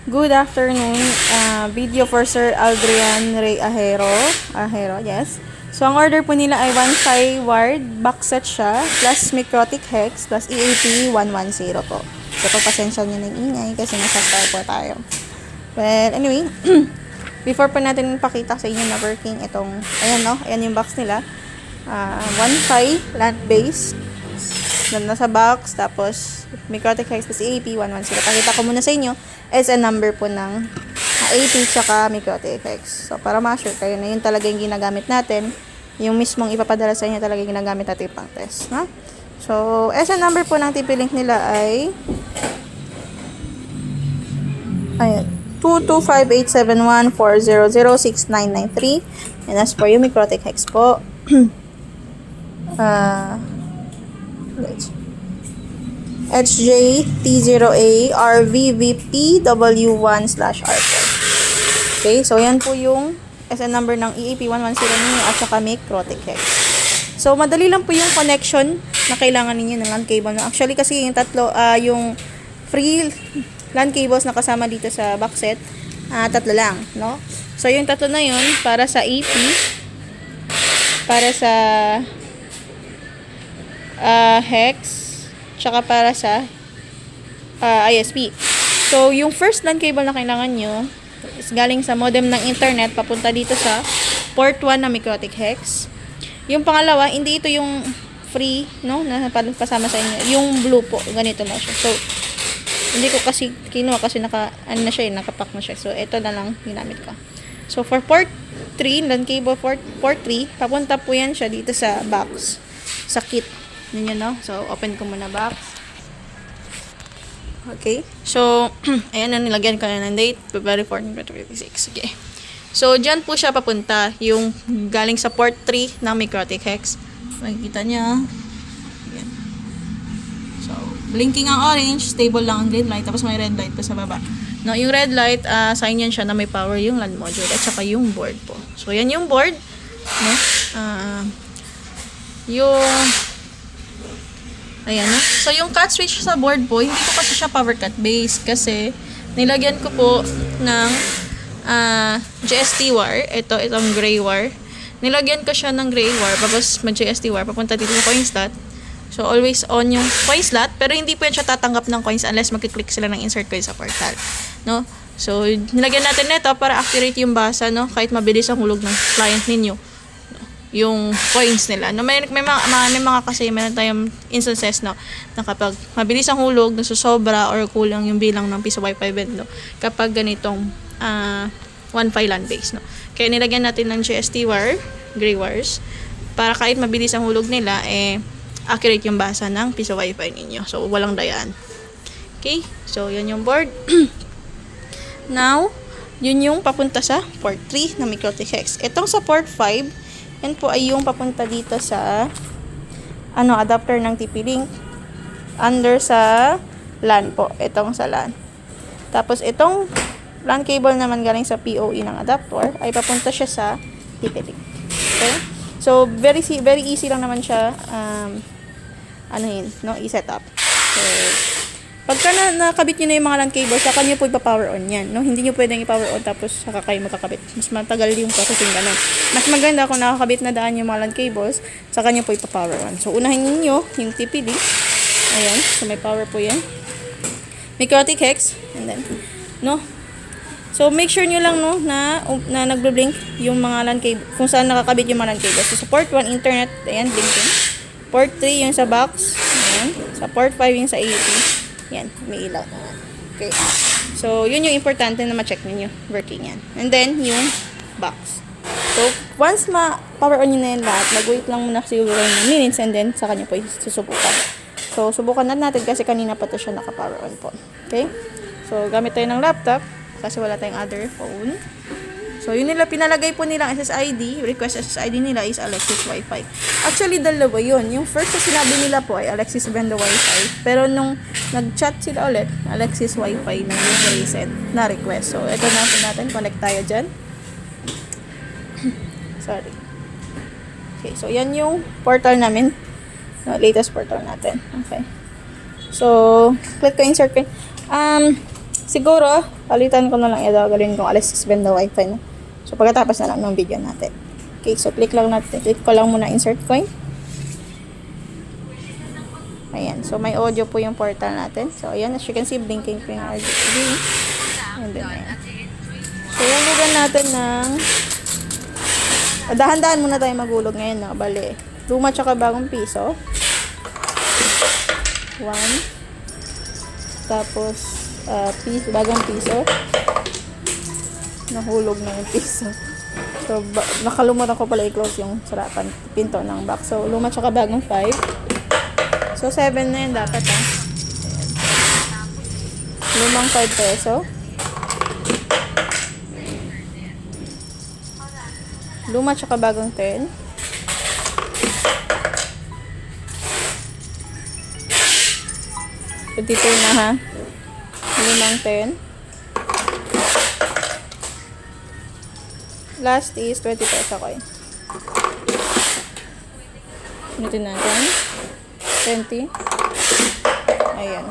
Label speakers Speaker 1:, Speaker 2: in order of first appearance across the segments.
Speaker 1: Good afternoon. Video for Sir Adrian Ray Ahero, yes. So, ang order po nila ay 1 ward box set siya, plus Microtic Hex, plus EAP 110 po. So, pagpasensya nyo ng ingay kasi nasa store po tayo. Well, anyway, before po natin ipakita sa inyo na working itong, ayan no, ayan yung box nila. 1.5 land base. Nasa box, tapos Microtic Hex plus EAP 110. Pakita ko muna sa inyo is a number po ng AP tsaka Microtic Hex. So, para ma-sure kayo na yun talaga yung ginagamit natin. Yung mismong ipapadala sa inyo talaga yung ginagamit natin pang test. No? So, as a number po ng TP-Link nila ay ayan, 2258714006993. And as for yung Microtic Hex po, HJT0A RVVPW1/R4. Okay, so yan po yung SN number ng EAP110 ninyo at saka Microtic Hex. So, madali lang po yung connection na kailangan ninyo ng LAN cable. Actually, kasi yung tatlo, yung free LAN cables na kasama dito sa box set, tatlo lang, no? So, yung tatlo na yun, para sa AP, para sa Hex, tsaka para sa ISP. So, yung first LAN cable na kailangan nyo is galing sa modem ng internet papunta dito sa port 1 na Microtic Hex. Yung pangalawa, hindi ito yung free, no, na pasama sa inyo. Yung blue po, ganito na siya. So, hindi ko kasi kinuha kasi nakapack na siya. So, ito na lang ginamit ko. So, for port 3, LAN cable port 3, papunta po yan siya dito sa box, sa kit. Ninyo, no? So, open ko muna box. Okay. So, ayan na, nilagyan ko na ng date. February 14, 2026. Okay. So, dyan po siya papunta. Yung galing sa port 3 ng Microtic Hex. Makikita niya. Ayan. So, blinking ang orange. Stable lang ang green light. Tapos may red light pa sa baba. No, yung red light, sign yan siya na may power yung LAN module. At saka yung board po. So, yan yung board. No? Ayan, no? So, yung cut switch sa board po, hindi ko kasi siya power cut base kasi nilagyan ko po ng GST wire. Itong gray wire. Nilagyan ko siya ng gray wire, tapos mag-GST wire, papunta dito sa coin slot. So, always on yung coin slot, pero hindi po yan siya tatanggap ng coins unless magkiklik sila ng insert coin sa portal. No? So, nilagyan natin nito para accurate yung basa, no? Kahit mabilis ang hulog ng client ninyo. Yung coins nila. No, may mga kasi meron tayong instances no, na kapag mabilis ang hulog, nasusobra or kulang yung bilang ng piso Wi-Fi band no, kapag ganitong 1.5 LAN base no. Kaya nilagyan natin ng GST wire, gray wires, para kahit mabilis ang hulog nila, accurate yung basa ng piso Wi-Fi ninyo. So, walang dayaan. Okay? So, yun yung board. Now, yun yung papunta sa port 3 ng Microtic Hex. Itong sa port 5, yan po ay yung papunta dito sa adapter ng TP-Link under sa LAN po. Itong sa LAN. Tapos itong LAN cable naman galing sa PoE ng adapter ay papunta siya sa TP-Link. Okay? So, very easy lang naman siya i-set up. So, pagka nakabit nyo na yung mga LAN cable, saka nyo po ipa-power on yan. No? Hindi nyo pwedeng i-power on tapos saka kayo magkakabit. Mas matagal yung processing ganun. Mas maganda kung nakakabit na daan yung mga LAN cables, saka nyo po ipa-power on. So, unahin niyo yung TP-Link. Ayan. So, may power po yan. Microtic Hex. And then, no? So, make sure nyo lang, no, na nagbe-blink yung mga LAN cable, kung saan nakakabit yung mga LAN cables. So, sa port 1, internet, ayan, blinking. Port 3, yung sa box. Ayan. Sa port 5, yung sa AP. Yan, may ilaw na. Okay. So, yun yung importante na ma-check ninyo. Working yan. And then, yung box. So, once ma-power on nyo na yan lahat, mag-wait lang muna siguro ng minutes and then, saka nyo po susubukan. So, subukan na natin kasi kanina pa to siya naka-power on po. Okay? So, gamit tayo ng laptop kasi wala tayong other phone. So, yun nila, pinalagay po nilang SSID, request SSID nila is Alexis Wi-Fi. Actually, dalawa yun. Yung first na sinabi nila po ay Alexis Brenda Wi-Fi. Pero nung nag-chat sila ulit, Alexis Wi-Fi na yung reset na request. So, ito na po natin. Connect tayo dyan. Sorry. Okay, so yan yung portal namin. Latest portal natin. Okay. So, click ko insert coin. Siguro, palitan ko na lang ito. Galawin kong alis suspend the wifi na. So, pagkatapos na lang ng video natin. Okay, so click lang natin. Click ko lang muna insert coin. Ayan. So, may audio po yung portal natin. So, ayan. As you can see, blinking po yung RGB. And then, ayan. So, hulugan natin ng... Dahan-dahan muna tayo magulog ngayon, no? Bali. Luma tsaka bagong piso. 1. Tapos, piso, bagong piso. Nahulog na yung piso. So, nakalimutan ko pala i-close yung sarapan, pinto ng box. So, luma tsaka bagong 5. So, 7 na yun dapat, ha. Ayan. Lumang 5 peso. Luma tsaka bagong 10. Dito na, ha. Lumang 10. Last is 20 peso coin. Ulitin natin. 20. Ayan.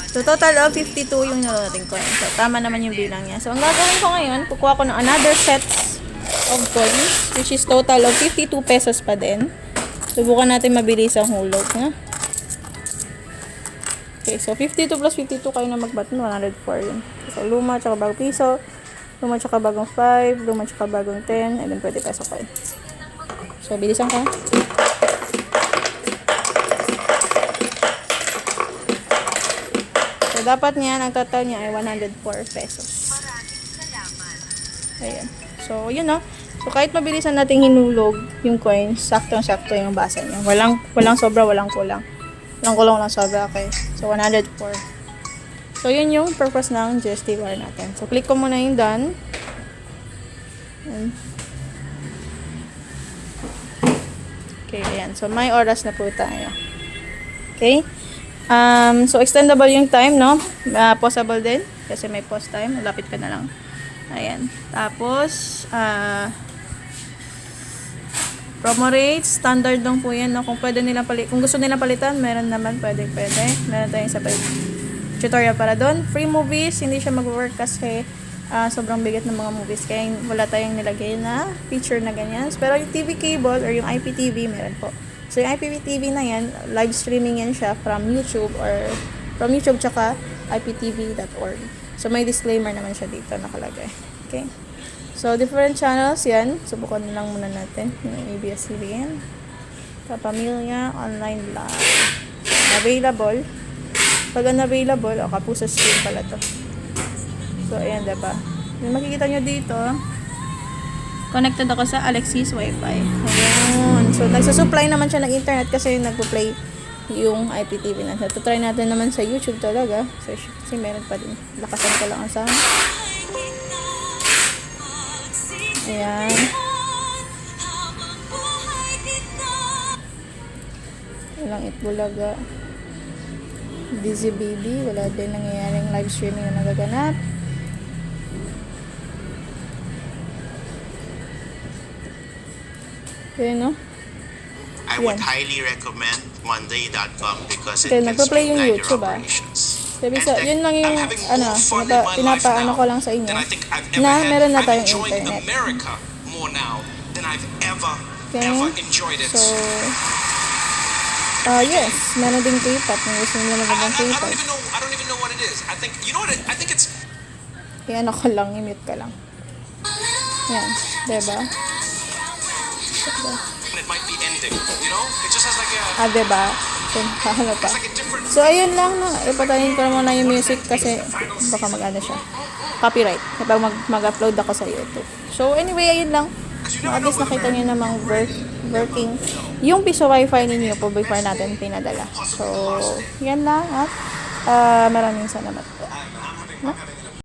Speaker 1: So, total of 52 yung nalo natin coin. So, tama naman yung bilang niya. So, ang gagawin ko ngayon, kukuha ko ng another sets of coins, which is total of 52 pesos pa din. Subukan natin mabilis ang hulog, ha? Okay, so 52 plus 52 kayo na magbaton, 104 yun. So, luma, tsaka bagong piso, luma, tsaka bagong 5, luma, tsaka bagong 10, and then 20 peso coin. So, bilisan ka. So, dapat niya, ang total niya ay 104 pesos. Ayan. So, yun, no? So, kahit mabilisan nating hinulog yung coins, sakto-sakto yung basa niya. Walang sobra, walang kulang. Walang kulang, walang sobra. Okay. So, 104. So, yun yung purpose ng GST wire natin. So, click ko muna yung done. Okay, ayan. So, may oras na po tayo. Okay. So, extendable yung time, no? Pausable din. Kasi may pause time. Malapit ka na lang. Ayan. Tapos, promo rates, standard lang po yan, no? Kung pwede nilang kung gusto nilang palitan, meron naman, pwede. Meron tayong sabay tutorial para doon. Free movies, hindi siya mag-work kasi sobrang bigat ng mga movies. Kaya wala tayong nilagay na feature na ganyan. Pero yung TV cable or yung IPTV, meron po. So, yung IPTV na yan, live streaming yan siya from YouTube or from YouTube tsaka iptv.org. So, may disclaimer naman siya dito nakalagay. Okay? So, different channels yan. Subukan na lang muna natin. Yung ABS-CBN. Kapamilya, online live. Available. Pag unavailable, kapuso stream pala to. So, ayan, diba? Yung makikita nyo dito, connected ako sa Alexis Wi-Fi. Ayan. So, nagsusupply naman siya ng internet kasi nagpo-play yung IPTV na. So, try natin naman sa YouTube talaga. So, kasi meron pa din. Lakasan ko lang ang sound. Ayan. Walang Itbulaga. Dizzy Baby. Wala din nangyayaring live streaming na nagaganap. Okay, no?
Speaker 2: I would highly recommend Monday.com because it
Speaker 1: Okay,
Speaker 2: can
Speaker 1: nagpa-play yung
Speaker 2: streamline your
Speaker 1: YouTube,
Speaker 2: operations.
Speaker 1: Sabi sa,
Speaker 2: And
Speaker 1: yun lang yung,
Speaker 2: I'm having more fun in my life
Speaker 1: pinapaano
Speaker 2: now
Speaker 1: ko lang sa inyo,
Speaker 2: than I think I've
Speaker 1: na
Speaker 2: ever had.
Speaker 1: meron na
Speaker 2: I'm
Speaker 1: tayong
Speaker 2: enjoying
Speaker 1: internet.
Speaker 2: America more now than I've ever enjoyed it.
Speaker 1: So, yes, meron din K-pop. May gusto nila magandang K-pop.
Speaker 2: I don't even know what it is. I think, you know what, I think it's...
Speaker 1: Yan ako lang, i-mute ka lang. Yan, diba?
Speaker 2: It might be ending, you know? It just has like a...
Speaker 1: Diba? Ano pa?
Speaker 2: It's like a different...
Speaker 1: So, ayun lang, no? Ipatayin ko na muna yung music kasi baka mag-ano siya. Copyright. Kapag mag-upload ako sa YouTube. So, anyway, ayun lang. At least nakita nyo namang working yung piso wifi ninyo po before natin pinadala. So, yan lang at maraming salamat po. No?